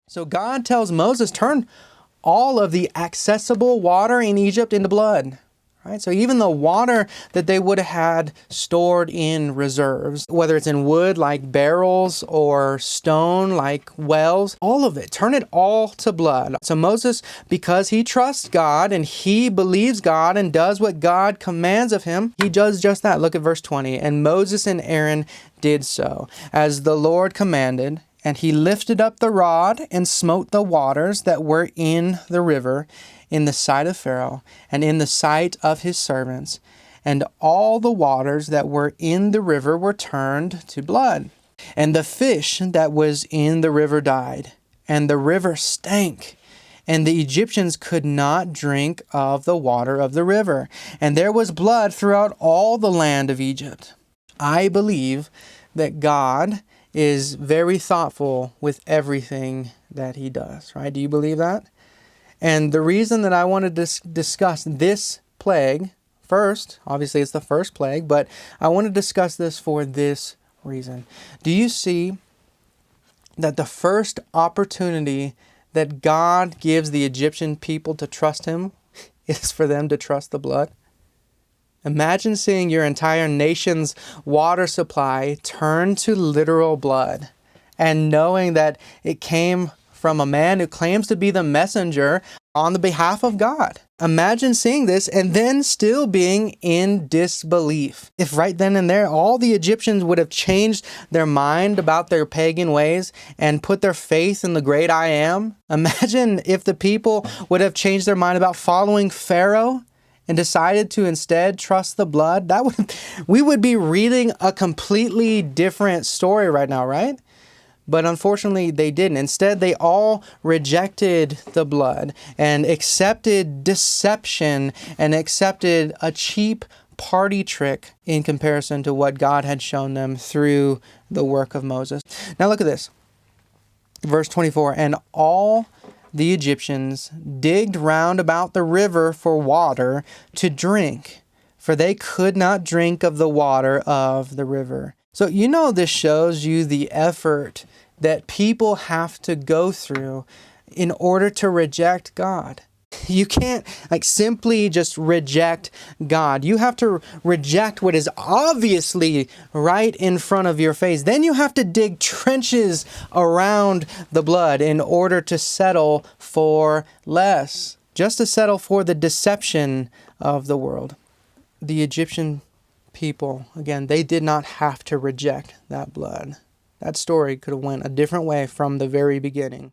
So God tells Moses, turn all of the accessible water in Egypt into blood. Right? So even the water that they would have had stored in reserves, whether it's in wood like barrels or stone like wells, all of it, turn it all to blood. So Moses, because he trusts God and he believes God and does what God commands of him, he does just that. Look at verse 20. And Moses and Aaron did so, as the Lord commanded. And he lifted up the rod and smote the waters that were in the river in the sight of Pharaoh and in the sight of his servants. And all the waters that were in the river were turned to blood. And the fish that was in the river died, and the river stank. And the Egyptians could not drink of the water of the river. And there was blood throughout all the land of Egypt. I believe that God is very thoughtful with everything that he does, right? Do you believe that? And the reason that I wanted to discuss this plague first, obviously it's the first plague, but I want to discuss this for this reason. Do you see that the first opportunity that God gives the Egyptian people to trust him is for them to trust the blood? Imagine seeing your entire nation's water supply turn to literal blood and knowing that it came from a man who claims to be the messenger on the behalf of God. Imagine seeing this and then still being in disbelief. If right then and there all the Egyptians would have changed their mind about their pagan ways and put their faith in the great I Am. Imagine if the people would have changed their mind about following Pharaoh and decided to instead trust the blood. We would be reading a completely different story right now, right? But unfortunately, they didn't. Instead, they all rejected the blood and accepted deception and accepted a cheap party trick in comparison to what God had shown them through the work of Moses. Now look at this. Verse 24, and all the Egyptians digged round about the river for water to drink, for they could not drink of the water of the river. So this shows you the effort that people have to go through in order to reject God. You can't simply just reject God. You have to reject what is obviously right in front of your face. Then you have to dig trenches around the blood in order to settle for less, just to settle for the deception of the world. The Egyptian people, again, they did not have to reject that blood. That story could have went a different way from the very beginning.